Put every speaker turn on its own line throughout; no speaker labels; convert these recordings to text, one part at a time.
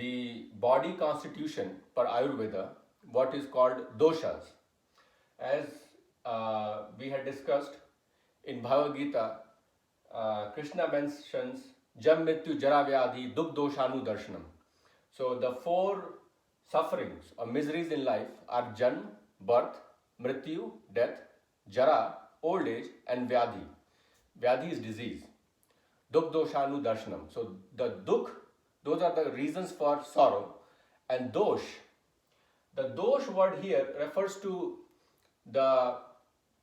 the body constitution per Ayurveda, what is called doshas. As we had discussed in Bhagavad Gita, Krishna mentions Jam Mrityu Jara Vyadhi Duk Doshanu Darshanam. So the four sufferings or miseries in life are Janm, birth, Mrityu, death, Jara, old age, and Vyadhi. Vyadhi is disease. Duk Doshanu Darshanam. So the Duk, those are the reasons for sorrow. And Dosh, the Dosh word here refers to the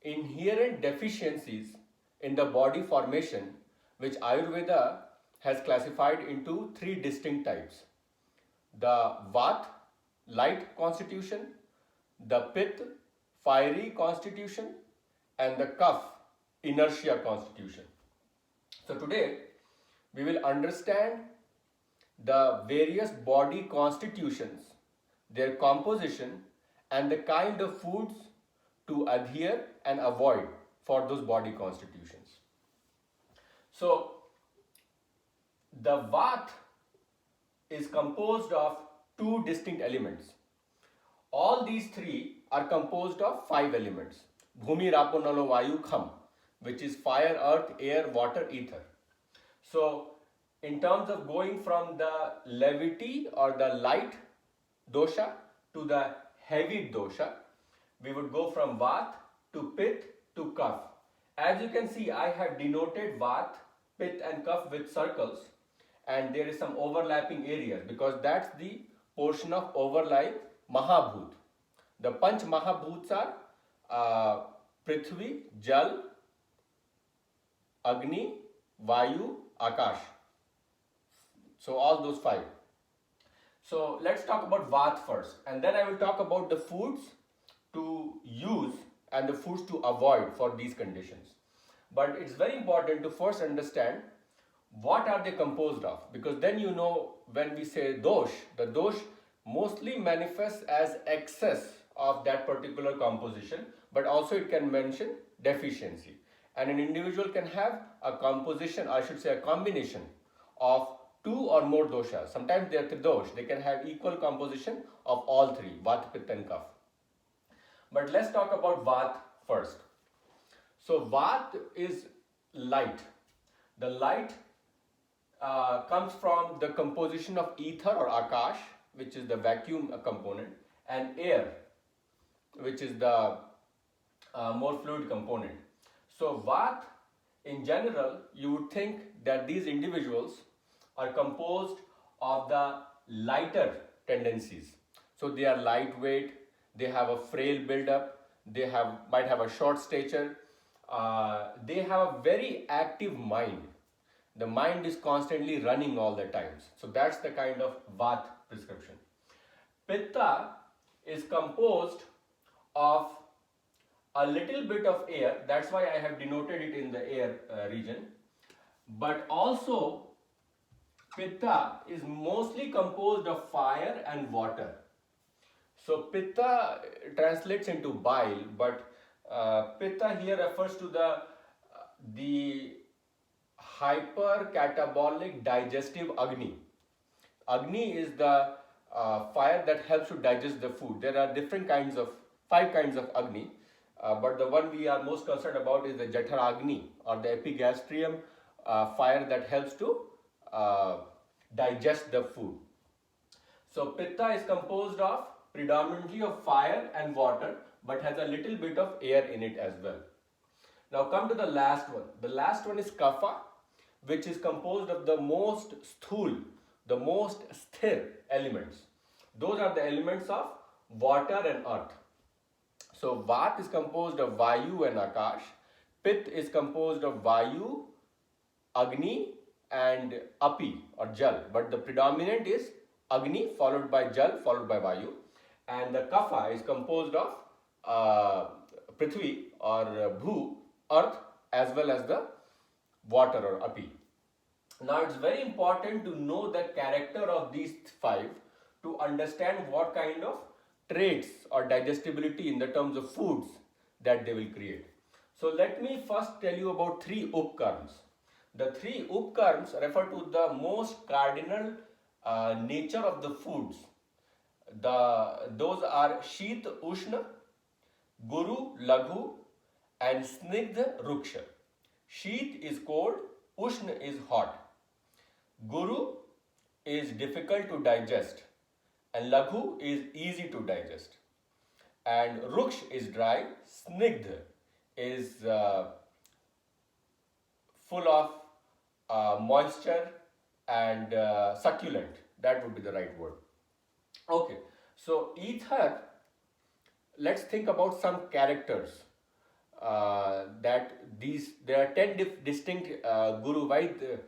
inherent deficiencies in the body formation, which Ayurveda has classified into three distinct types. The Vat, light constitution, the Pitta, fiery constitution, and the Kapha, inertia constitution. So today we will understand the various body constitutions, their composition, and the kind of foods to adhere and avoid for those body constitutions. So the Vat is composed of two distinct elements. All these three are composed of five elements. Bhumi, Rapo, Nalo, Vayu, Kham, which is fire, earth, air, water, ether. So in terms of going from the levity or the light dosha to the heavy dosha, we would go from Vat to Pitta to Kapha. As you can see, I have denoted Vat, Pitta and Kapha with circles, and there is some overlapping areas because that's the portion of overlying Mahabhut. The Panch Mahabhuts are Prithvi, Jal, Agni, Vayu, Akash. So all those five. So let's talk about Vat first, and then I will talk about the foods to use and the foods to avoid for these conditions. But it's very important to first understand what are they composed of, because then you know when we say dosh, the dosh mostly manifests as excess of that particular composition, but also it can mention deficiency. And an individual can have a composition, I should say a combination of two or more doshas. Sometimes they are tridosh, they can have equal composition of all three, Vata, Pitta and Kapha. But let's talk about Vat first. So Vat is light. The light comes from the composition of ether or Akash, which is the vacuum component, and air, which is the more fluid component. So Vat, in general, you would think that these individuals are composed of the lighter tendencies. So they are lightweight, they have a frail build-up, they might have a short stature, they have a very active mind. The mind is constantly running all the times. So that's the kind of Vat prescription. Pitta is composed of a little bit of air, that's why I have denoted it in the air region, but also Pitta is mostly composed of fire and water. So Pitta translates into bile, but Pitta here refers to the hypercatabolic digestive Agni. Agni is the fire that helps to digest the food. There are five kinds of Agni, but the one we are most concerned about is the Jఠragni or the epigastrium fire that helps to digest the food. So Pitta is composed of predominantly of fire and water, but has a little bit of air in it as well. Now come to the last one. The last one is Kapha, which is composed of the most sthul, the most sthir elements. Those are the elements of water and earth. So Vat is composed of Vayu and Akash. Pitta is composed of Vayu, Agni and Api or Jal. But the predominant is Agni followed by Jal followed by Vayu. And the Kapha is composed of Prithvi or Bhu, earth, as well as the water or Api. Now it's very important to know the character of these five to understand what kind of traits or digestibility in the terms of foods that they will create. So let me first tell you about three upkarms. The three upkarms refer to the most cardinal nature of the foods. Those are Sheet Ushna, Guru Laghu, and Snigdha Ruksha. Sheet is cold, Ushna is hot. Guru is difficult to digest, and Laghu is easy to digest. And Ruksh is dry, Snigdha is full of moisture and succulent. That would be the right word. Okay, so ether, let's think about some characters that these there are 10 distinct Guru Vaid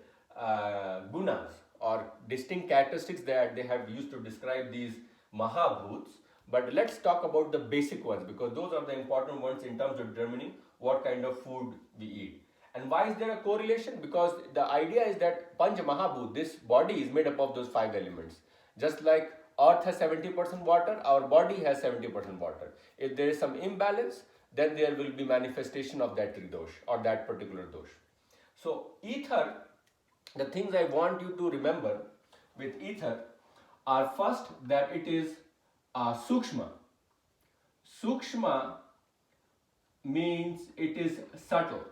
gunas or distinct characteristics that they have used to describe these Mahabhuts. But let's talk about the basic ones because those are the important ones in terms of determining what kind of food we eat. And why is there a correlation? Because the idea is that Panch Mahabhut, this body is made up of those 5 elements. Just like Earth has 70% water, our body has 70% water. If there is some imbalance, then there will be manifestation of that tridosh or that particular dosh. So ether, the things I want you to remember with ether are first that it is sukshma. Sukshma means it is subtle.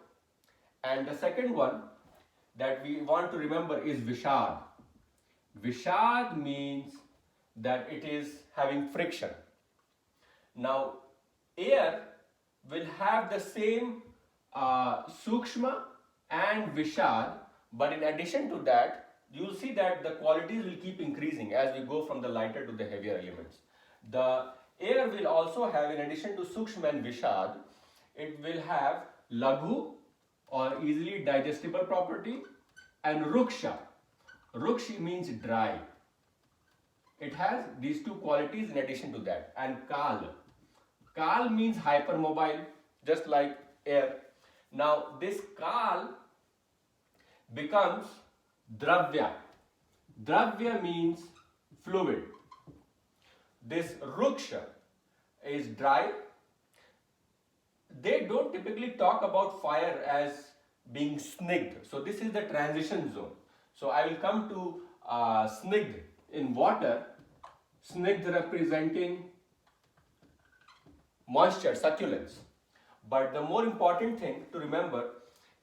And the second one that we want to remember is Vishad. Vishad means that it is having friction. Now, air will have the same Sukshma and Vishad, but in addition to that, you will see that the qualities will keep increasing as we go from the lighter to the heavier elements. The air will also have, in addition to Sukshma and Vishad, it will have Laghu or easily digestible property and Ruksha. Rukshi means dry. It has these two qualities in addition to that. And Kal. Kal means hypermobile, just like air. Now this Kal becomes Dravya. Dravya means fluid. This Ruksha is dry. They don't typically talk about fire as being snigd. So this is the transition zone. So I will come to snigd in water. Snigd representing moisture, succulence. But the more important thing to remember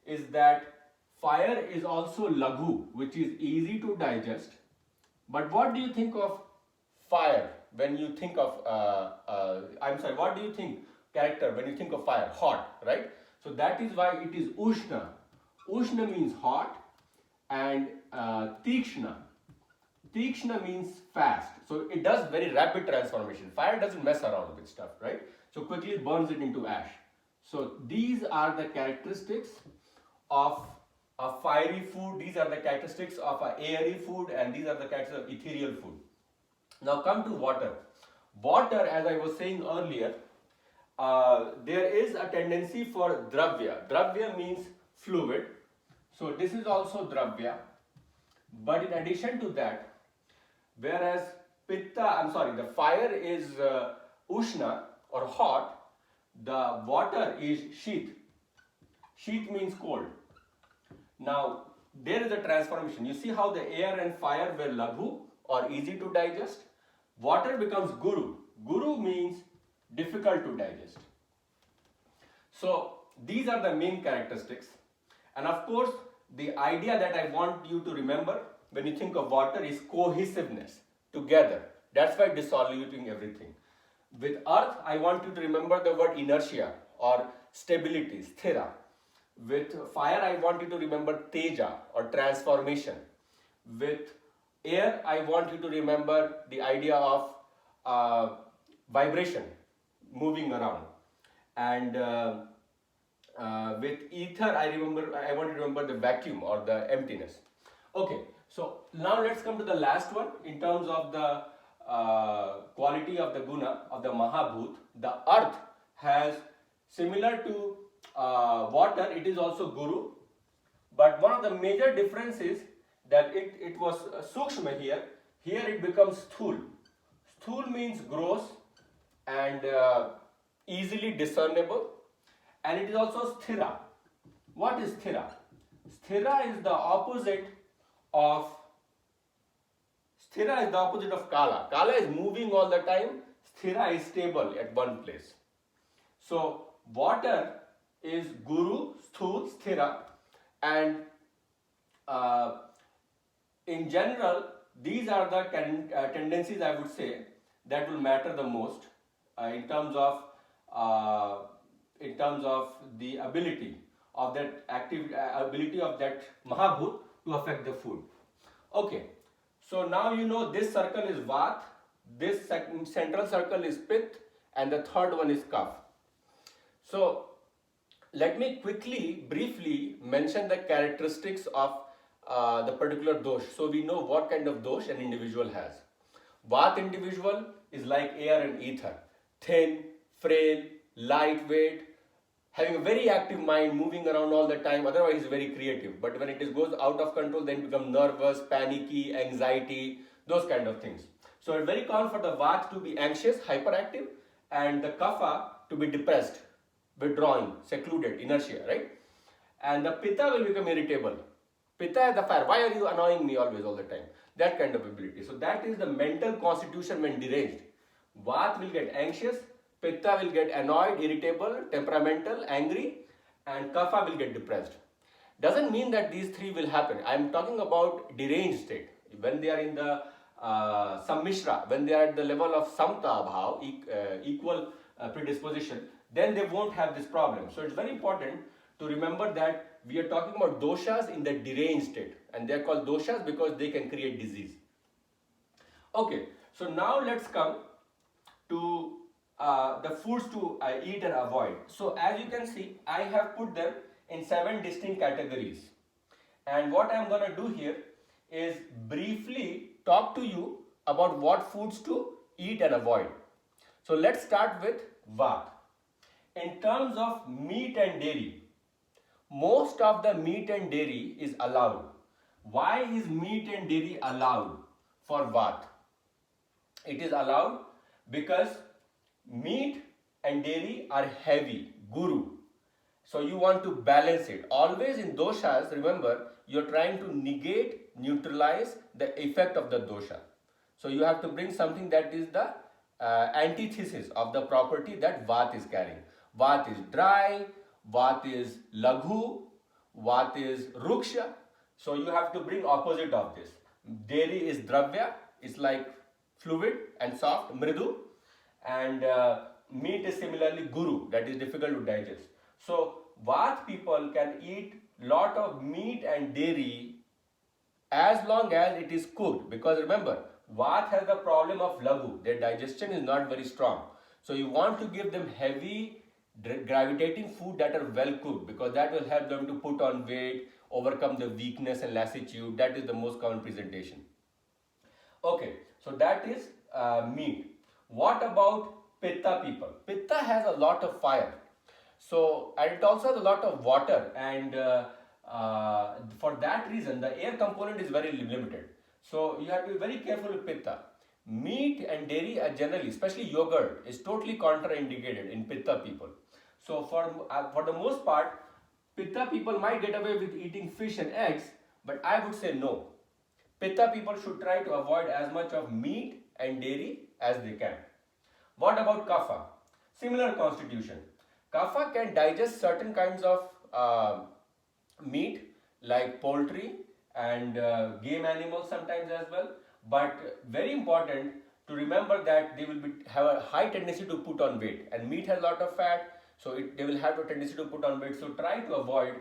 is that fire is also laghu, which is easy to digest. But what do you think of fire when you think of, what do you think character when you think of fire? Hot, right? So that is why it is Ushna. Ushna means hot and Tikshna. Tikshna means fast. So it does very rapid transformation. Fire doesn't mess around with stuff, right? So quickly burns it into ash. So these are the characteristics of a fiery food. These are the characteristics of an airy food, and these are the characteristics of ethereal food. Now come to water. Water, as I was saying earlier, there is a tendency for dravya. Dravya means fluid. So this is also dravya. But in addition to that, whereas the fire is ushna or hot, the water is sheet. Sheet means cold. Now, there is a transformation. You see how the air and fire were laghu or easy to digest? Water becomes guru. Guru means difficult to digest. So, these are the main characteristics. And of course, the idea that I want you to remember when you think of water is cohesiveness, together. That's why dissoluting everything. With earth, I want you to remember the word inertia or stability, sthira. With fire, I want you to remember teja or transformation. With air, I want you to remember the idea of vibration, moving around. And with ether, I want you to remember the vacuum or the emptiness. Okay, so now let's come to the last one in terms of the quality of the guna of the Mahabhut. The earth has, similar to water, it is also guru, but one of the major differences is that it was sukshma here. Here it becomes sthul. Sthul means gross and easily discernible, and it is also sthira. What is sthira? Sthira is the opposite of Sthira is the opposite of Kala. Kala is moving all the time. Sthira is stable at one place. So water is Guru, Sthul, Sthira, and uh, in general, these are the tendencies, I would say, that will matter the most in terms of uh, the ability of that ability of that Mahabhut to affect the food. Okay, so now you know this circle is Vat, this central circle is Pit, and the third one is Kapha. So let me quickly, briefly mention the characteristics of the particular dosh, so we know what kind of dosh an individual has. Vat individual is like air and ether, thin, frail, lightweight, having a very active mind, moving around all the time. Otherwise, he's very creative. But when it goes out of control, then become nervous, panicky, anxiety, those kind of things. So it's very common for the Vat to be anxious, hyperactive, and the Kapha to be depressed, withdrawing, secluded, inertia, right? And the Pitta will become irritable. Pitta has the fire. Why are you annoying me always, all the time? That kind of ability. So that is the mental constitution when deranged. Vat will get anxious, Pitta will get annoyed, irritable, temperamental, angry, and Kapha will get depressed. Doesn't mean that these three will happen. I am talking about deranged state. When they are in the sammishra, when they are at the level of samta bhav, equal predisposition, then they won't have this problem. So it's very important to remember that we are talking about doshas in the deranged state, and they are called doshas because they can create disease. Okay, so now let's come to the foods to eat and avoid. So as you can see, I have put them in 7 distinct categories. And what I am going to do here is briefly talk to you about what foods to eat and avoid. So let's start with Vat. In terms of meat and dairy, most of the meat and dairy is allowed. Why is meat and dairy allowed for Vat? It is allowed because meat and dairy are heavy, Guru. So you want to balance it. Always in doshas, remember, you're trying to negate, neutralize the effect of the dosha. So you have to bring something that is the antithesis of the property that Vat is carrying. Vat is dry, Vat is laghu, Vat is ruksha. So you have to bring opposite of this. Dairy is dravya, it's like fluid and soft, mridu, and meat is similarly guru, that is difficult to digest. So Vat people can eat lot of meat and dairy as long as it is cooked, because remember, Vat has the problem of laghu, their digestion is not very strong. So you want to give them heavy gravitating food that are well cooked, because that will help them to put on weight, overcome the weakness and lassitude. That is the most common presentation. Okay, so that is meat. What about Pitta people? Pitta has a lot of fire. So, and it also has a lot of water, and for that reason the air component is very limited. So you have to be very careful with Pitta. Meat and dairy are generally, especially yogurt, is totally contraindicated in Pitta people. So for the most part, Pitta people might get away with eating fish and eggs, but I would say no. Pitta people should try to avoid as much of meat and dairy as they can. What about Kapha? Similar constitution. Kapha can digest certain kinds of meat like poultry and game animals sometimes as well. But very important to remember that they will have a high tendency to put on weight, and meat has a lot of fat, so they will have a tendency to put on weight. So try to avoid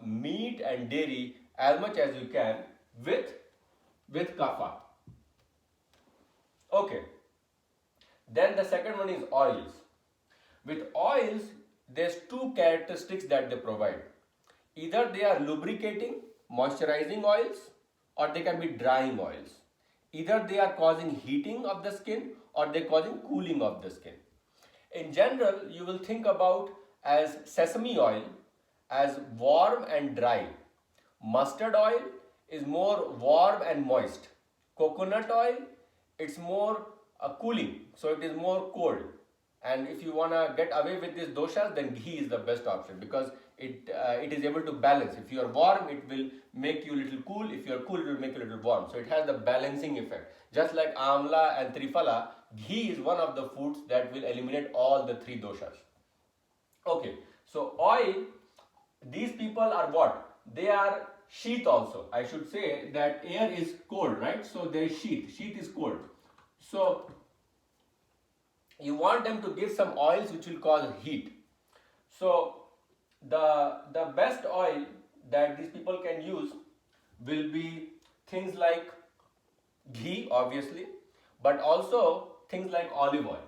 meat and dairy as much as you can with Kapha. Okay. Then the second one is oils. With oils, there's 2 characteristics that they provide. Either they are lubricating, moisturizing oils, or they can be drying oils. Either they are causing heating of the skin or they are causing cooling of the skin. In general, you will think about as sesame oil as warm and dry. Mustard oil is more warm and moist. Coconut oil, it's more cooling, so it is more cold. And if you want to get away with these doshas, then ghee is the best option because it is able to balance. If you are warm, it will make you a little cool. If you are cool, it will make you a little warm. So it has the balancing effect. Just like amla and triphala, ghee is one of the foods that will eliminate all the three doshas. Okay, so oil, these people are what? They are sheath also. I should say that air is cold, right? So there is sheath. Sheath is cold. So you want them to give some oils which will cause heat. So the best oil that these people can use will be things like ghee, obviously, but also things like olive oil.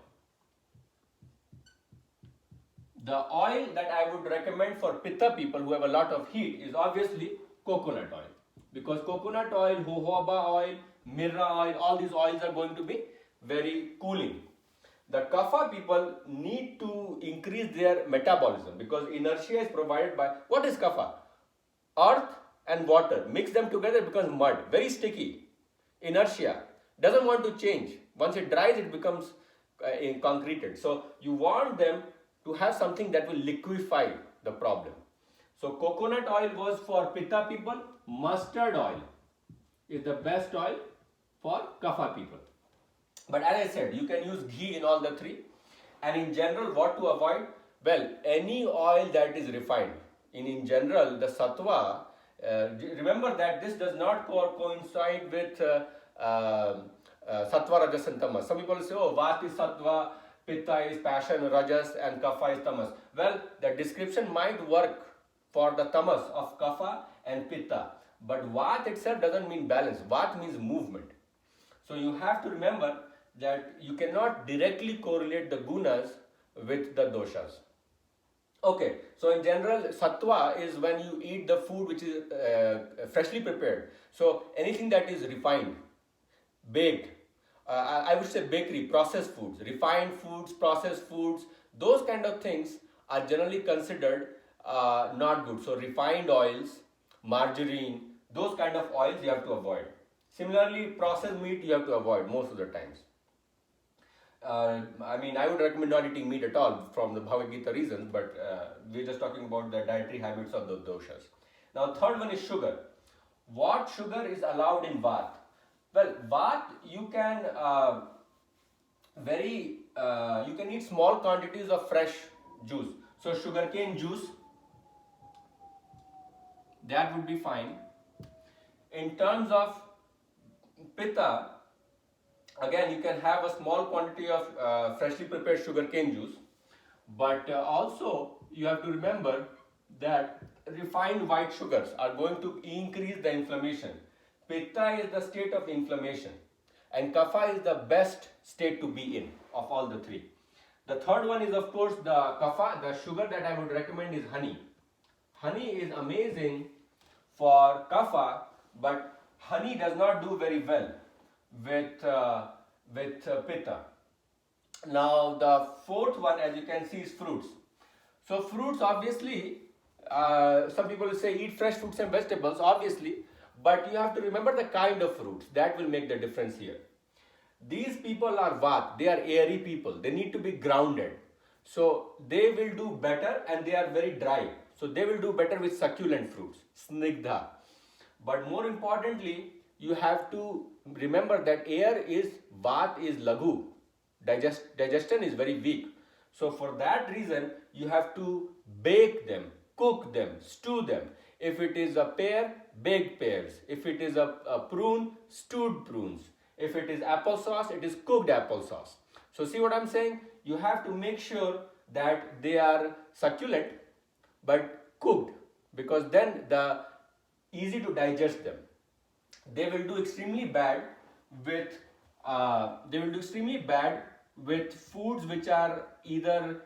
The oil that I would recommend for Pitta people who have a lot of heat is obviously coconut oil, because coconut oil, jojoba oil, mirra oil, all these oils are going to be very cooling. The Kapha people need to increase their metabolism, because inertia is provided by, what is Kapha? Earth and water. Mix them together, becomes mud, very sticky. Inertia, doesn't want to change. Once it dries, it becomes concreted. So you want them to have something that will liquefy the problem. So coconut oil was for Pitta people. Mustard oil is the best oil for Kapha people. But as I said, you can use ghee in all the three. And in general, what to avoid? Well, any oil that is refined. In general, the sattva, remember that this does not coincide with sattva, rajas and tamas. Some people say, oh, Vata is sattva, Pitta is passion, rajas, and Kapha is tamas. Well, the description might work for the tamas of Kapha and Pitta. But Vata itself doesn't mean balance. Vata means movement. So you have to remember that you cannot directly correlate the gunas with the doshas. Okay, so in general, sattva is when you eat the food which is freshly prepared. So anything that is refined, baked, I would say bakery, processed foods, refined foods, processed foods, those kind of things are generally considered not good. So refined oils, margarine, those kind of oils you have to avoid. Similarly, processed meat you have to avoid most of the times. I would recommend not eating meat at all from the Bhagavad Gita reasons, but we're just talking about the dietary habits of the doshas. Now, third one is sugar. What sugar is allowed in Vata? Well, Vata, you can you can eat small quantities of fresh juice. So sugarcane juice, that would be fine. In terms of Pitta, again, you can have a small quantity of freshly prepared sugarcane juice, but also you have to remember that refined white sugars are going to increase the inflammation. Pitta is the state of inflammation, and Kapha is the best state to be in of all the three. The third one is, of course, the Kapha. The sugar that I would recommend is honey. Honey is amazing for Kapha, but honey does not do very well with Pitta. Now the fourth one, as you can see, is fruits. So fruits, obviously, some people will say eat fresh fruits and vegetables, obviously, but you have to remember the kind of fruits. That will make the difference here. These people are Vata, they are airy people, they need to be grounded. So they will do better, and they are very dry. So they will do better with succulent fruits, snigdha. But more importantly, you have to remember that air is, Vata is laghu, digestion is very weak. So for that reason, you have to bake them, cook them, stew them. If it is a pear, baked pears. If it is a prune, stewed prunes. If it is applesauce, it is cooked applesauce. So see what I'm saying? You have to make sure that they are succulent but cooked, because then the easy to digest them. They will do extremely bad with foods which are either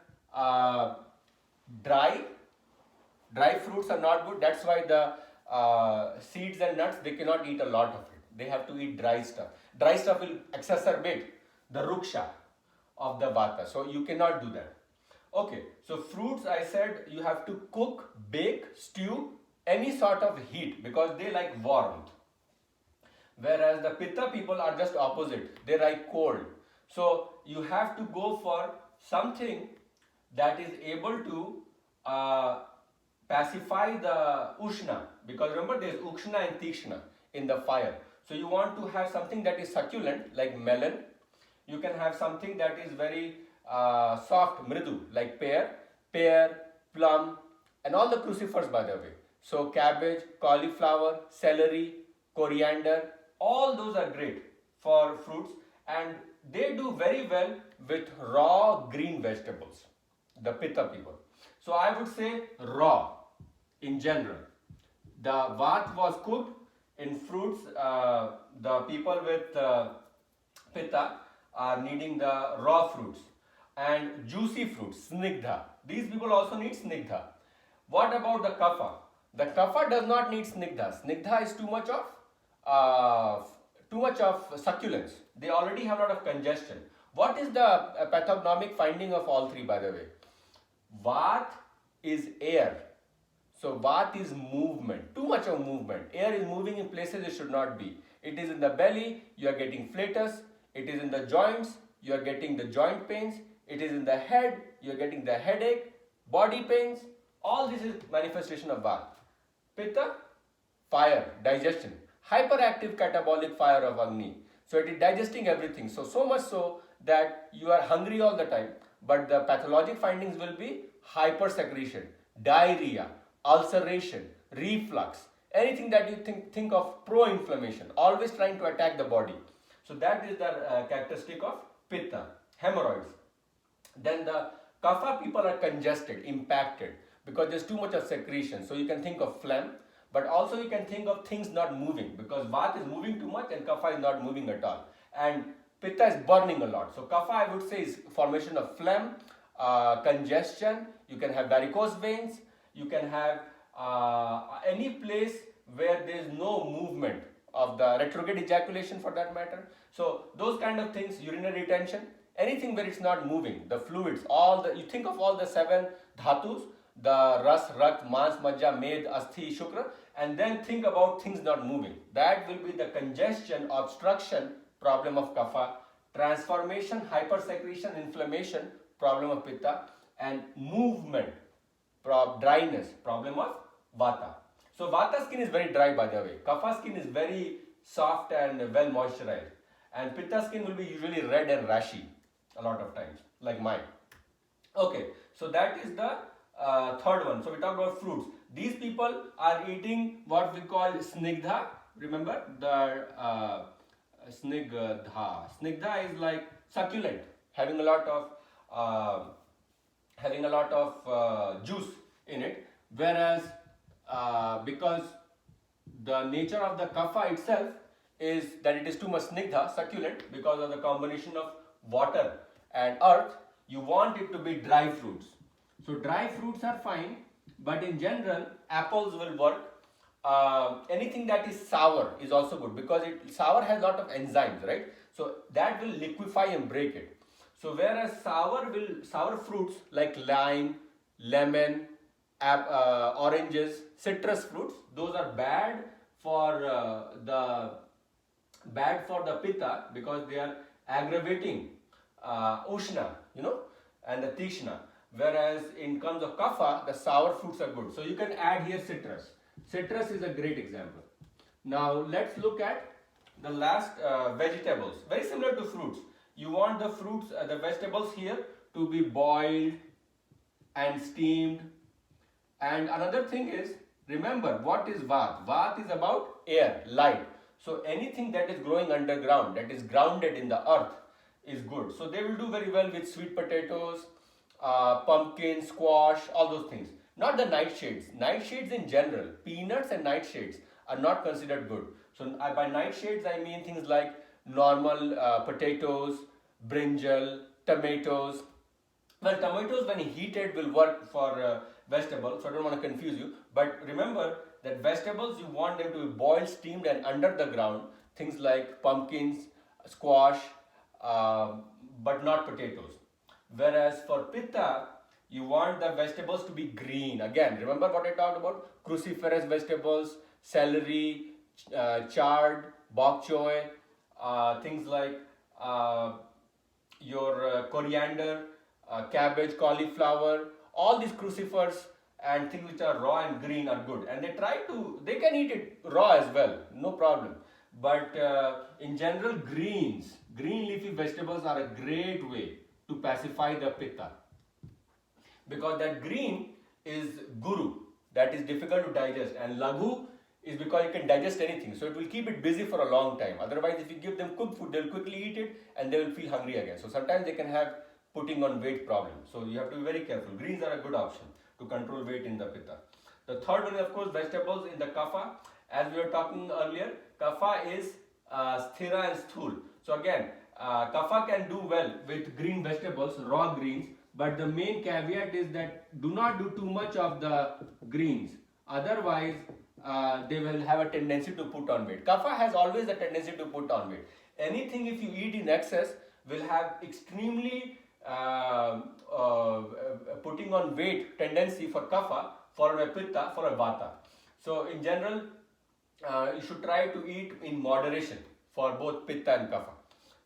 dry. Dry fruits are not good. That's why the seeds and nuts, they cannot eat a lot of it. They have to eat dry stuff. Dry stuff will exacerbate the ruksha of the vata. So you cannot do that. Okay, so fruits, I said you have to cook, bake, stew, any sort of heat, because they like warmth. Whereas the Pitta people are just opposite. They like cold. So you have to go for something that is able to pacify the Ushna, because remember there is Ukshna and Tikshna in the fire. So you want to have something that is succulent like melon. You can have something that is very soft, mridu, like pear, plum, and all the crucifers by the way. So cabbage, cauliflower, celery, coriander, all those are great for fruits, and they do very well with raw green vegetables, the Pitta people. So I would say raw in general. The Vat was cooked in fruits. The people with Pitta are needing the raw fruits and juicy fruits, snigdha. These people also need snigdha. What about the kapha? The kapha does not need snigdha. Snigdha is uh, too much of succulence. They already have a lot of congestion. What is the pathognomic finding of all three, by the way? Vat is air. So Vat is movement, too much of movement. Air is moving in places it should not be. It is in the belly, you are getting flatus. It is in the joints, you are getting the joint pains. It is in the head, you are getting the headache, body pains. All this is manifestation of Vat. Pitta, fire, digestion. Hyperactive catabolic fire of Agni. So it is digesting everything. So much so that you are hungry all the time. But the pathologic findings will be hypersecretion, diarrhea, ulceration, reflux, anything that you think of pro-inflammation, always trying to attack the body. So that is the characteristic of Pitta, hemorrhoids. Then the Kapha people are congested, impacted because there's too much of secretion. So you can think of phlegm, but also you can think of things not moving because Vata is moving too much and Kapha is not moving at all. And Pitta is burning a lot. So Kapha I would say is formation of phlegm, congestion. You can have varicose veins. You can have any place where there is no movement of the retrograde ejaculation for that matter. So those kind of things, urinary retention, anything where it's not moving, the fluids, you think of all the 7 dhatus, the ras, rakt, mans, majja, med, asthi, shukra, and then think about things not moving. That will be the congestion, obstruction, problem of kapha, transformation, hypersecretion, inflammation, problem of pitta, and movement, dryness, problem of vata. So vata skin is very dry by the way. Kapha skin is very soft and well moisturized. And pitta skin will be usually red and rashy a lot of times, like mine. Okay, so that is the third one. So we talked about fruits. These people are eating what we call snigdha. Remember the snigdha. Snigdha is like succulent, having a lot of juice in it. Whereas because the nature of the kapha itself is that it is too much snigdha, succulent, because of the combination of water and earth, you want it to be dry fruits. So dry fruits are fine, but in general, apples will work. Anything that is sour is also good because sour has a lot of enzymes, right? So that will liquefy and break it. So whereas sour fruits like lime, lemon, oranges, citrus fruits, those are bad for the pitta because they are aggravating ushna, and the tishna. Whereas in terms of kapha, the sour fruits are good. So you can add here citrus. Citrus is a great example. Now let's look at the last vegetables. Very similar to fruits. You want the fruits, the vegetables here to be boiled and steamed. And another thing is, remember what is Vat? Vat is about air, light. So anything that is growing underground, that is grounded in the earth, is good. So they will do very well with sweet potatoes, pumpkin, squash, all those things. Not the nightshades. Nightshades in general, peanuts and nightshades are not considered good. So by nightshades I mean things like normal potatoes, brinjal, tomatoes. Well, tomatoes when heated will work for vegetables, so I don't want to confuse you. But remember that vegetables you want them to be boiled, steamed and under the ground. Things like pumpkins, squash, but not potatoes. Whereas for pitta, you want the vegetables to be green. Again, remember what I talked about? Cruciferous vegetables, celery, chard, bok choy, things like your coriander, cabbage, cauliflower, all these crucifers and things which are raw and green are good. And they can eat it raw as well, no problem. But in general, green leafy vegetables are a great way to pacify the pitta, because that green is guru, that is difficult to digest, and laghu is because it can digest anything, so it will keep it busy for a long time. Otherwise, if you give them cooked food, they'll quickly eat it and they will feel hungry again. So sometimes they can have putting on weight problem, so you have to be very careful. Greens are a good option to control weight in the pitta. The third one is, of course, vegetables in the kapha. As we were talking earlier, kapha is sthira and sthul. So again, kapha can do well with green vegetables, raw greens, but the main caveat is that do not do too much of the greens. Otherwise, they will have a tendency to put on weight. Kapha has always a tendency to put on weight. Anything if you eat in excess will have extremely putting on weight tendency for kapha, for a pitta, for a vata. So in general, you should try to eat in moderation for both pitta and kapha.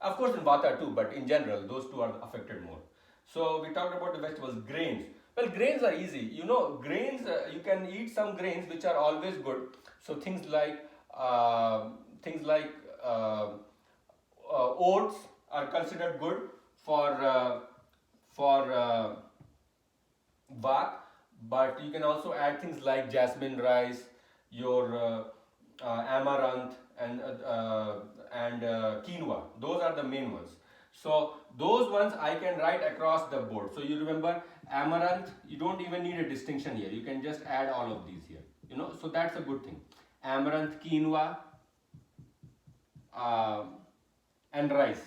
Of course in vata too, but in general those two are affected more. So we talked about the vegetables. Grains. Well, grains are easy. You know, grains, you can eat some grains which are always good. So things like oats are considered good for Vata, but you can also add things like jasmine rice, your amaranth, and quinoa. Those are the main ones. So those ones I can write across the board. So you remember amaranth, you don't even need a distinction here. You can just add all of these here. You know, so that's a good thing. Amaranth, quinoa, and rice.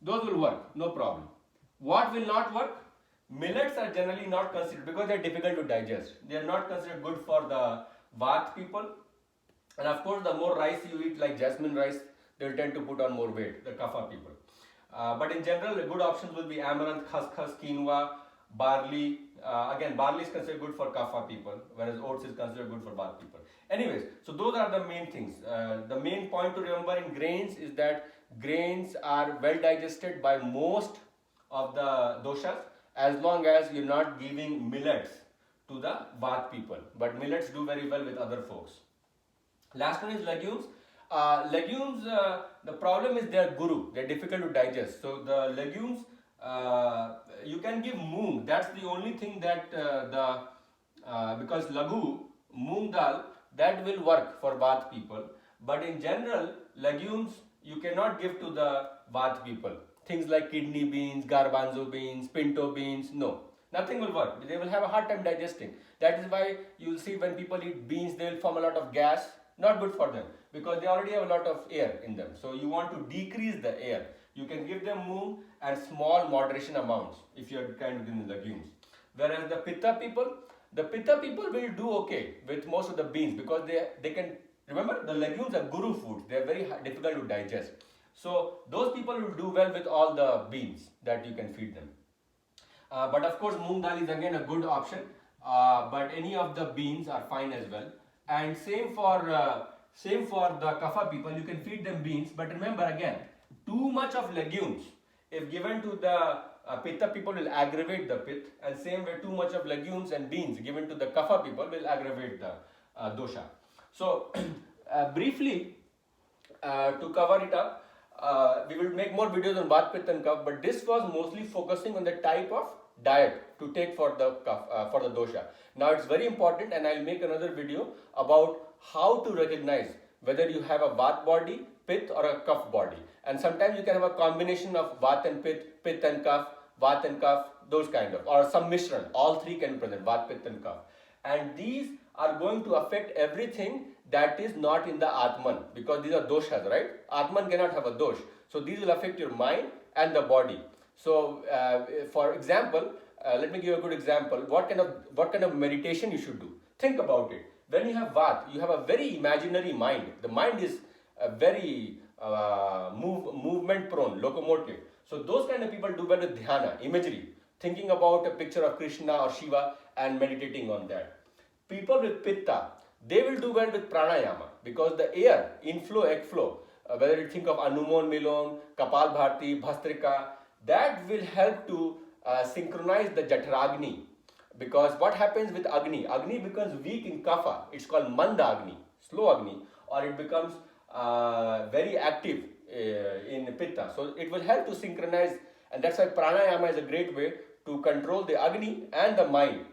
Those will work, no problem. What will not work? Millets are generally not considered because they are difficult to digest. They are not considered good for the Vata people. And of course, the more rice you eat, like jasmine rice, they will tend to put on more weight, the Kapha people. But in general, the good options will be amaranth, khaskhas, quinoa, barley. Again, barley is considered good for Kapha people, whereas oats is considered good for Vata people. Anyways, so those are the main things. The main point to remember in grains is that grains are well digested by most of the doshas, as long as you're not giving millets to the Vata people. But millets do very well with other folks. Last one is legumes. Legumes, the problem is they are guru, they are difficult to digest. So the legumes, you can give moong. That's the only thing that because lagu, moong dal, that will work for Vata people. But in general, legumes you cannot give to the Vata people. Things like kidney beans, garbanzo beans, pinto beans, no. Nothing will work. They will have a hard time digesting. That is why you will see when people eat beans, they will form a lot of gas. Not good for them because they already have a lot of air in them. So you want to decrease the air. You can give them moong and small moderation amounts if you are kind of giving legumes. Whereas the pitta people will do okay with most of the beans because they can, remember the legumes are guru foods. They are very difficult to digest. So those people will do well with all the beans that you can feed them. But of course moong dal is again a good option. But any of the beans are fine as well. And same for the kapha people, you can feed them beans. But remember again, too much of legumes, if given to the pitta people, will aggravate the pit, and same way too much of legumes and beans given to the kapha people will aggravate the dosha. So briefly to cover it up, we will make more videos on Vata, Pitta and Kapha, but this was mostly focusing on the type of diet to take for the dosha. Now it's very important, and I'll make another video about how to recognize whether you have a Vata body, Pitta or a Kapha body. And sometimes you can have a combination of Vata and Pitta, Pitta and Kapha, Vata and Kapha, those kind of, or some mishran. All three can be present, Vata, Pitta and Kapha. And these are going to affect everything that is not in the Atman, because these are doshas, right? Atman cannot have a dosh. So these will affect your mind and the body. So for example, let me give you a good example. What kind of meditation you should do? Think about it. When you have Vata, you have a very imaginary mind. The mind is very movement prone, locomotive. So those kind of people do well with dhyana, imagery, thinking about a picture of Krishna or Shiva and meditating on that. People with Pitta, they will do well with pranayama because the air, inflow, ekflow, whether you think of Anumon Milon, Kapal Bharti, Bhastrika, that will help to synchronize the Jatragni Because what happens with Agni? Agni becomes weak in Kapha. It's called Manda Agni, slow Agni, or it becomes very active in Pitta. So it will help to synchronize, and that's why pranayama is a great way to control the Agni and the mind.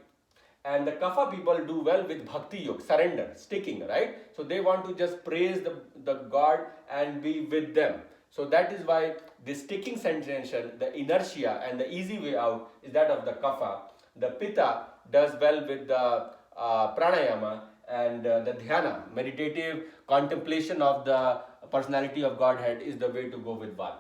And the Kapha people do well with Bhakti Yoga, surrender, sticking, right? So they want to just praise the God and be with them. So that is why the sticking sensation, the inertia and the easy way out is that of the Kapha. The Pitta does well with the pranayama, and the dhyana, meditative contemplation of the personality of Godhead, is the way to go with Vata.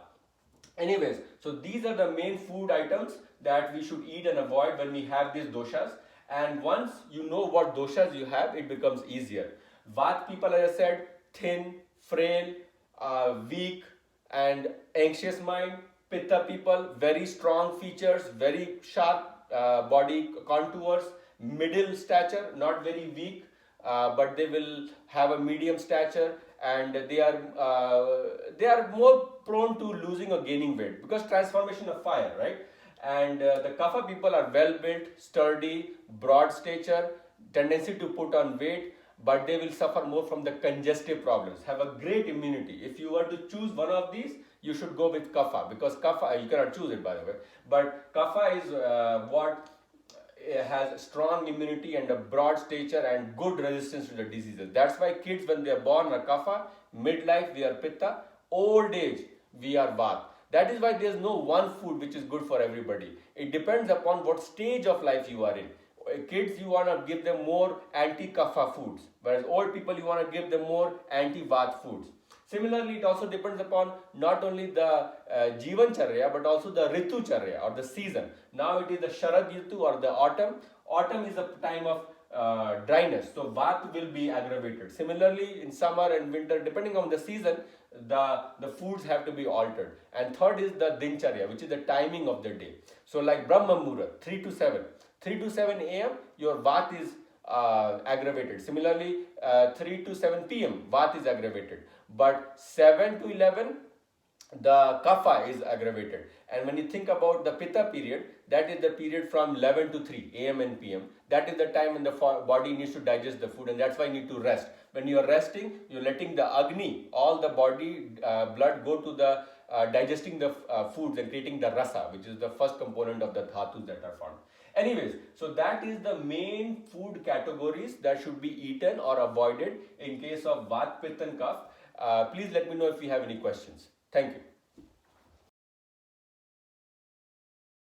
Anyways, so these are the main food items that we should eat and avoid when we have these doshas. And once you know what doshas you have, it becomes easier. Vat people, as I said, thin, frail, weak, and anxious mind. Pitta people, very strong features, very sharp body contours, middle stature, not very weak, but they will have a medium stature, and they are more prone to losing or gaining weight because transformation of fire, right? And the Kapha people are well built, sturdy, broad stature, tendency to put on weight, but they will suffer more from the congestive problems. Have a great immunity. If you were to choose one of these, you should go with Kapha, because Kapha, you cannot choose it by the way, but Kapha is what has strong immunity and a broad stature and good resistance to the diseases. That's why kids, when they are born, are Kapha, midlife we are Pitta, old age we are Vata. That is why there is no one food which is good for everybody. It depends upon what stage of life you are in. Kids, you want to give them more anti-Kapha foods, whereas old people, you want to give them more anti-Vata foods. Similarly, it also depends upon not only the Jivan Charya but also the Ritu Charya, or the season. Now it is the Sharad Ritu, or the autumn. Autumn is a time of dryness, so Vata will be aggravated. Similarly, in summer and winter, depending on the season, the foods have to be altered. And third is the Dincharya, which is the timing of the day. So like Brahma Muhurat, 3 to 7. 3 to 7 a.m., your Vata is aggravated. Similarly, 3 to 7 p.m., Vata is aggravated. But 7 to 11, the Kapha is aggravated. And when you think about the Pitta period, that is the period from 11 to 3 a.m. and p.m. That is the time when the body needs to digest the food, and that's why you need to rest. When you are resting, you're letting the Agni, all the body blood, go to the digesting the foods and creating the rasa, which is the first component of the dhatus that are formed. Anyways, so that is the main food categories that should be eaten or avoided in case of Vata, Pitta and Kapha. Please let me know if you have any questions. Thank you.